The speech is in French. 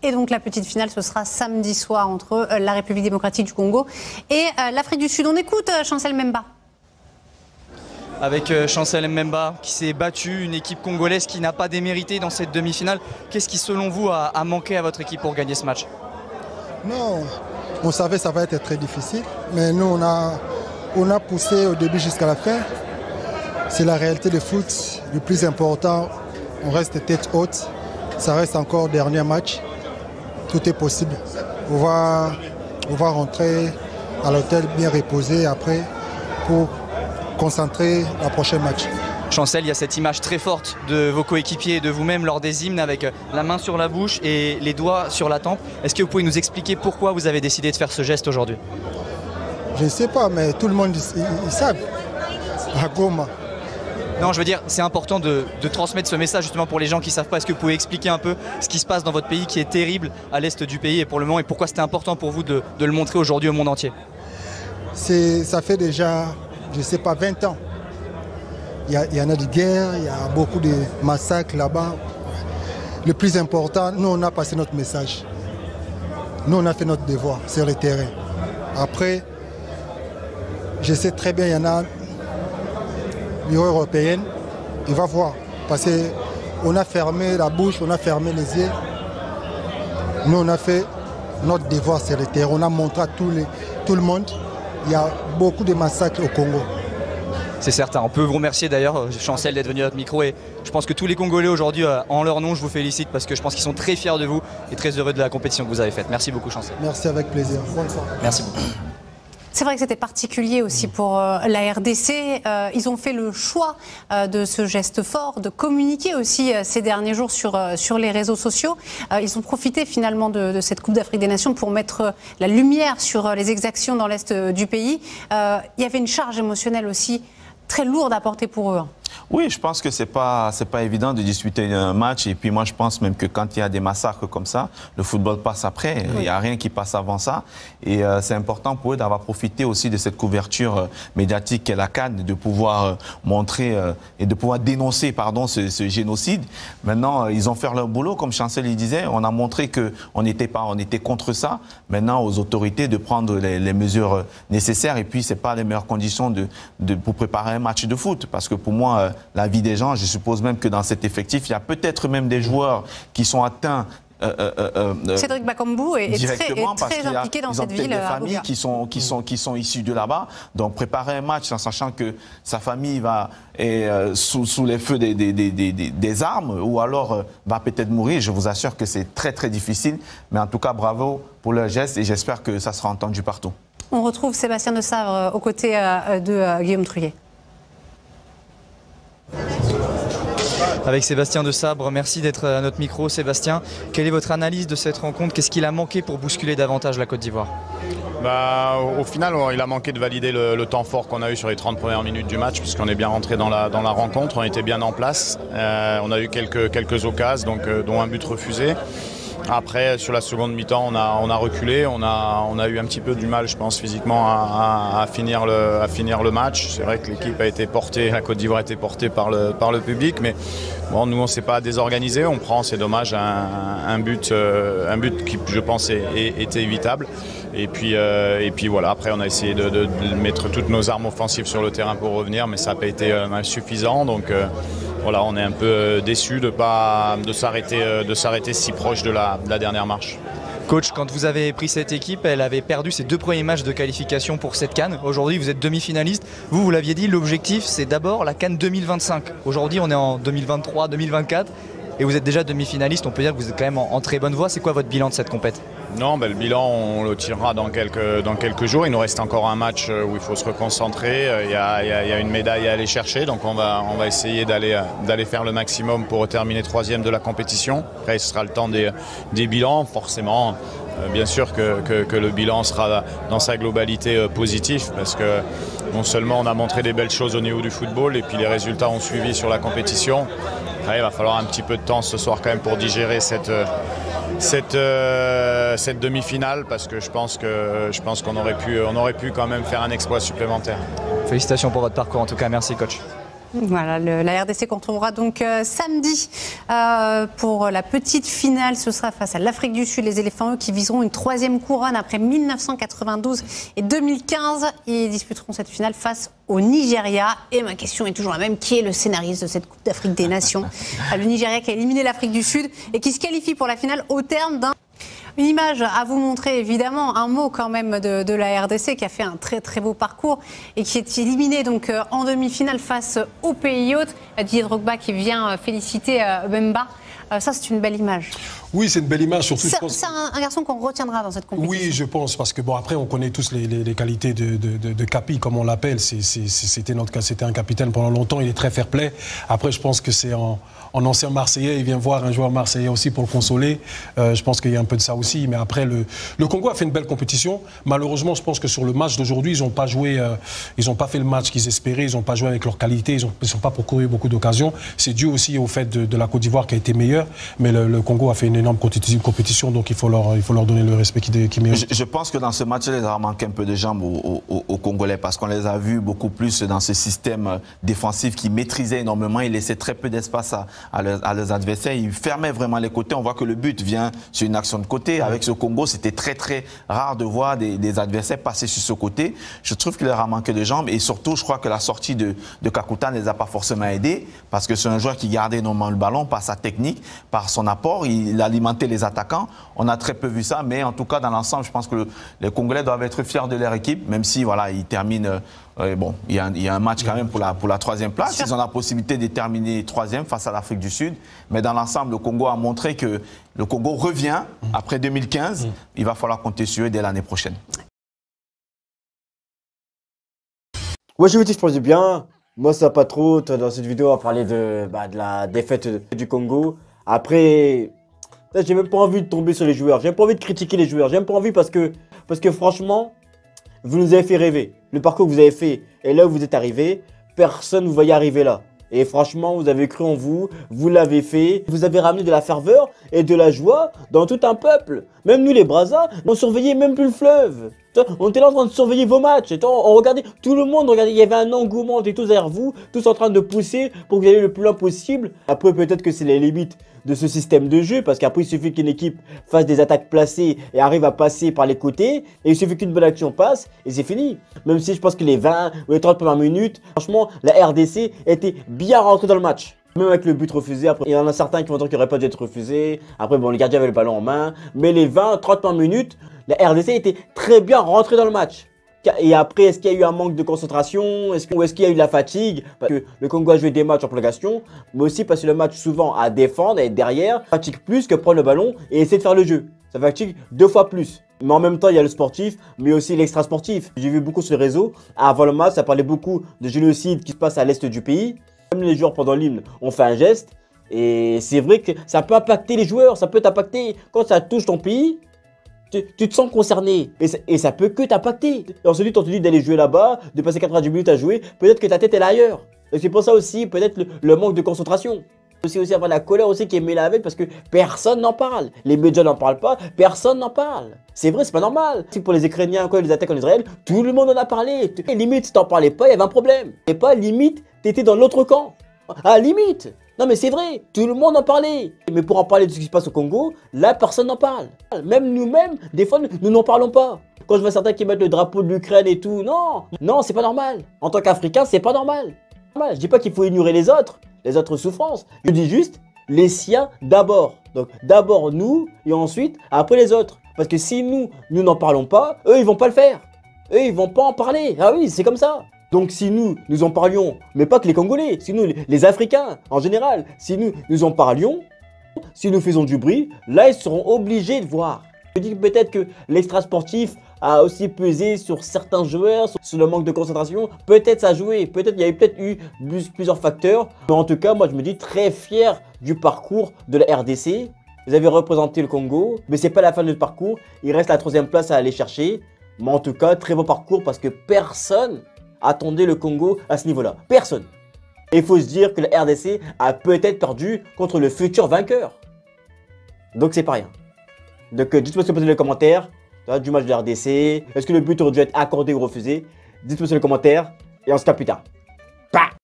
Et donc la petite finale, ce sera samedi soir entre la République démocratique du Congo et l'Afrique du Sud. On écoute Chancel Mbemba. Avec Chancel Mbemba qui s'est battu, une équipe congolaise qui n'a pas démérité dans cette demi-finale. Qu'est-ce qui selon vous a manqué à votre équipe pour gagner ce match? Non, on savait que ça va être très difficile, mais nous on a poussé au début jusqu'à la fin. C'est la réalité du foot, le plus important, on reste tête haute, ça reste encore dernier match, tout est possible. On va rentrer à l'hôtel bien reposé après pour concentrer le prochain match. Chancel, il y a cette image très forte de vos coéquipiers et de vous-même lors des hymnes avec la main sur la bouche et les doigts sur la tempe. Est-ce que vous pouvez nous expliquer pourquoi vous avez décidé de faire ce geste aujourd'hui? Je ne sais pas, mais tout le monde ils savent. À Goma. Non, je veux dire, c'est important de transmettre ce message justement pour les gens qui ne savent pas. Est-ce que vous pouvez expliquer un peu ce qui se passe dans votre pays qui est terrible à l'est du pays et pour le moment et pourquoi c'était important pour vous de le montrer aujourd'hui au monde entier? Ça fait déjà, je ne sais pas, 20 ans. Il y en a des guerres, il y a beaucoup de massacres là-bas. Le plus important, nous on a passé notre message. Nous on a fait notre devoir sur le terrain. Après, je sais très bien, il y en a l'Union européenne, il va voir. Parce qu'on a fermé la bouche, on a fermé les yeux. Nous on a fait notre devoir sur le terrain. On a montré à tout le monde. Il y a beaucoup de massacres au Congo. C'est certain. On peut vous remercier d'ailleurs, Chancel, d'être venu à notre micro. Et je pense que tous les Congolais aujourd'hui, en leur nom, je vous félicite parce que je pense qu'ils sont très fiers de vous et très heureux de la compétition que vous avez faite. Merci beaucoup, Chancel. Merci, avec plaisir. Bonne soirée. Merci beaucoup. C'est vrai que c'était particulier aussi pour la RDC. Ils ont fait le choix de ce geste fort, de communiquer aussi ces derniers jours sur les réseaux sociaux. Ils ont profité finalement de cette Coupe d'Afrique des Nations pour mettre la lumière sur les exactions dans l'Est du pays. Il y avait une charge émotionnelle aussi très lourde à porter pour eux. Oui, je pense que c'est pas évident de disputer un match. Et puis moi, je pense même que quand il y a des massacres comme ça, le football passe après. Oui. Il n'y a rien qui passe avant ça. Et c'est important pour eux d'avoir profité aussi de cette couverture médiatique qu'est la CAN, de pouvoir montrer et de pouvoir dénoncer ce génocide. Maintenant, ils ont fait leur boulot, comme Chancel il disait. On a montré qu'on était contre ça. Maintenant, aux autorités de prendre les mesures nécessaires. Et puis, ce n'est pas les meilleures conditions pour préparer un match de foot. Parce que pour moi, la vie des gens, je suppose même que dans cet effectif, il y a peut-être même des joueurs qui sont atteints Cédric Bakambu est très impliqué dans cette ville. Ils ont des familles qui sont issues de là-bas. Donc préparer un match en sachant que sa famille va sous les feux des armes ou alors va peut-être mourir, je vous assure que c'est très très difficile. Mais en tout cas, bravo pour leur geste et j'espère que ça sera entendu partout. On retrouve Sébastien de Sabre aux côtés de Guillaume Truyer. Avec Sébastien de Sabre, merci d'être à notre micro. Sébastien, quelle est votre analyse de cette rencontre? Qu'est-ce qu'il a manqué pour bousculer davantage la Côte d'Ivoire? Au final, il a manqué de valider le temps fort qu'on a eu sur les 30 premières minutes du match, puisqu'on est bien rentré dans la rencontre, on était bien en place. On a eu quelques occasions, dont un but refusé. Après, sur la seconde mi-temps, on a reculé, on a eu un petit peu du mal, je pense, physiquement à finir le match. C'est vrai que l'équipe a été portée, la Côte d'Ivoire a été portée par le public, mais bon, nous, on ne s'est pas désorganisé. On prend, c'est dommage, un but qui, je pense, était évitable. Et puis voilà, après, on a essayé de mettre toutes nos armes offensives sur le terrain pour revenir, mais ça n'a pas été suffisant. Donc voilà, on est un peu déçus de s'arrêter si proche de la dernière marche. Coach, quand vous avez pris cette équipe, elle avait perdu ses 2 premiers matchs de qualification pour cette CAN. Aujourd'hui, vous êtes demi-finaliste. Vous l'aviez dit, l'objectif, c'est d'abord la CAN 2025. Aujourd'hui, on est en 2023, 2024. Et vous êtes déjà demi-finaliste. On peut dire que vous êtes quand même en très bonne voie. C'est quoi votre bilan de cette compète? Non, le bilan, on le tirera dans quelques jours. Il nous reste encore un match où il faut se reconcentrer. Il y a une médaille à aller chercher. Donc on va essayer d'aller faire le maximum pour terminer 3e de la compétition. Après, ce sera le temps des bilans. Forcément, bien sûr que le bilan sera dans sa globalité positif. Parce que non seulement on a montré des belles choses au niveau du football, et puis les résultats ont suivi sur la compétition. Après, il va falloir un petit peu de temps ce soir quand même pour digérer cette demi-finale, parce que je pense qu'on aurait pu quand même faire un exploit supplémentaire. Félicitations pour votre parcours en tout cas, merci coach. Voilà, la RDC qu'on retrouvera donc samedi pour la petite finale. Ce sera face à l'Afrique du Sud, les éléphants eux qui viseront une 3e couronne après 1992 et 2015. Ils disputeront cette finale face au Nigeria. Et ma question est toujours la même, qui est le scénariste de cette Coupe d'Afrique des Nations? Le Nigeria qui a éliminé l'Afrique du Sud et qui se qualifie pour la finale au terme d'un... Une image à vous montrer, évidemment, un mot quand même de la RDC qui a fait un très très beau parcours et qui est éliminé donc en demi-finale face au pays hôte. Didier Drogba qui vient féliciter Bemba. Ça, c'est une belle image. Oui, c'est une belle image. Surtout, c'est un garçon qu'on retiendra dans cette compétition. Oui, je pense, parce que bon, après, on connaît tous les qualités de Capi, comme on l'appelle. C'était un capitaine pendant longtemps. Il est très fair-play. Après, je pense que c'est en ancien Marseillais. Il vient voir un joueur marseillais aussi pour le consoler. Je pense qu'il y a un peu de ça aussi. Mais après, le Congo a fait une belle compétition. Malheureusement, je pense que sur le match d'aujourd'hui, ils n'ont pas joué, ils n'ont pas fait le match qu'ils espéraient. Ils n'ont pas joué avec leur qualité. Ils n'ont pas parcouru beaucoup d'occasions. C'est dû aussi au fait de la Côte d'Ivoire qui a été meilleure. Mais le Congo a fait une énorme compétition, donc il faut leur donner le respect qu'ils méritent. Je pense que dans ce match, il a manqué un peu de jambes aux Congolais parce qu'on les a vus beaucoup plus dans ce système défensif qui maîtrisait énormément. Il laissait très peu d'espace à leurs adversaires. Il fermait vraiment les côtés. On voit que le but vient sur une action de côté. Avec ce Congo, c'était très très rare de voir des adversaires passer sur ce côté. Je trouve qu'il leur a manqué de jambes et surtout, je crois que la sortie de Kakuta ne les a pas forcément aidés parce que c'est un joueur qui gardait énormément le ballon par sa technique, par son apport. Il alimentait les attaquants. On a très peu vu ça, mais en tout cas, dans l'ensemble, je pense que les Congolais doivent être fiers de leur équipe, même si voilà, ils terminent. Bon, il y a un match quand même pour la 3e place. Ils ont la possibilité de terminer 3e face à l'Afrique du Sud. Mais dans l'ensemble, le Congo a montré que le Congo revient après 2015. Il va falloir compter sur eux dès l'année prochaine. Ouais, je vous dis, je pense bien. Moi, ça va pas trop. Dans cette vidéo, on va parler de la défaite du Congo. Après, j'ai même pas envie de tomber sur les joueurs. J'ai même pas envie de critiquer les joueurs. J'ai même pas envie parce que franchement, vous nous avez fait rêver. Le parcours que vous avez fait et là où vous êtes arrivé, personne ne vous voyait arriver là. Et franchement, vous avez cru en vous, vous l'avez fait. Vous avez ramené de la ferveur et de la joie dans tout un peuple. Même nous les Brazza, on surveillait même plus le fleuve. On était là en train de surveiller vos matchs. On regardait, tout le monde regardait, il y avait un engouement, on était tous derrière vous, tous en train de pousser pour que vous alliez le plus loin possible. Après, peut-être que c'est les limites de ce système de jeu, parce qu'après, il suffit qu'une équipe fasse des attaques placées et arrive à passer par les côtés, et il suffit qu'une bonne action passe, et c'est fini. Même si je pense que les 20 ou les 30 premières minutes, franchement, la RDC était bien rentrée dans le match. Même avec le but refusé, après, il y en a certains qui vont dire qu'il n'aurait pas dû être refusé. Après, bon, le gardien avait le ballon en main. Mais les 20-30 minutes, la RDC était très bien rentrée dans le match. Et après, est-ce qu'il y a eu un manque de concentration? Est-ce qu'il y a eu de la fatigue? Parce que le Congo a joué des matchs en prolongation, mais aussi parce que le match souvent à défendre et derrière fatigue plus que prendre le ballon et essayer de faire le jeu. Ça fatigue 2 fois plus. Mais en même temps, il y a le sportif, mais aussi l'extra sportif. J'ai vu beaucoup sur les réseaux. Avant le match, ça parlait beaucoup de génocide qui se passe à l'est du pays. Même les joueurs pendant l'hymne ont fait un geste. Et c'est vrai que ça peut impacter les joueurs, ça peut t'impacter. Quand ça touche ton pays, tu te sens concerné. Et ça peut que t'impacter. Et ensuite, on te dit d'aller jouer là-bas, de passer 90 minutes à jouer, peut-être que ta tête est là ailleurs. Et c'est pour ça aussi, peut-être le manque de concentration. Aussi avoir la colère aussi qui est mêlée avec parce que personne n'en parle. Les médias n'en parlent pas, personne n'en parle. C'est vrai, c'est pas normal. C'est pour les Ukrainiens, quand ils attaquent en Israël, tout le monde en a parlé. Et limite, si t'en parlais pas, il y avait un problème. Et pas limite, t'étais dans l'autre camp. Ah, limite. Non mais c'est vrai, tout le monde en parlait. Mais pour en parler de ce qui se passe au Congo, là, personne n'en parle. Même nous-mêmes, des fois, nous n'en parlons pas. Quand je vois certains qui mettent le drapeau de l'Ukraine et tout, non, c'est pas normal. En tant qu'Africain, c'est pas normal. Je dis pas qu'il faut ignorer les autres souffrances. Je dis juste les siens d'abord. Donc d'abord nous et ensuite après les autres. Parce que si nous n'en parlons pas, eux ils vont pas le faire. Eux ils vont pas en parler. Ah oui, c'est comme ça. Donc si nous en parlions, mais pas que les Congolais, si nous les Africains en général, si nous en parlions, si nous faisons du bruit, là ils seront obligés de voir. Je dis peut-être que l'extra sportif a aussi pesé sur certains joueurs, sur le manque de concentration. Peut-être ça a joué, peut-être il y avait peut-être eu plusieurs facteurs. Mais en tout cas, moi je me dis très fier du parcours de la RDC. Vous avez représenté le Congo, mais c'est pas la fin de notre parcours. Il reste la 3e place à aller chercher. Mais en tout cas, très bon parcours parce que personne attendait le Congo à ce niveau-là. Personne. Et il faut se dire que la RDC a peut-être perdu contre le futur vainqueur. Donc c'est pas rien. Donc dites-moi ce que vous pensez dans les commentaires du match de la RDC. Est-ce que le but aurait dû être accordé ou refusé? Dites-moi dans les commentaires et on se capte plus tard.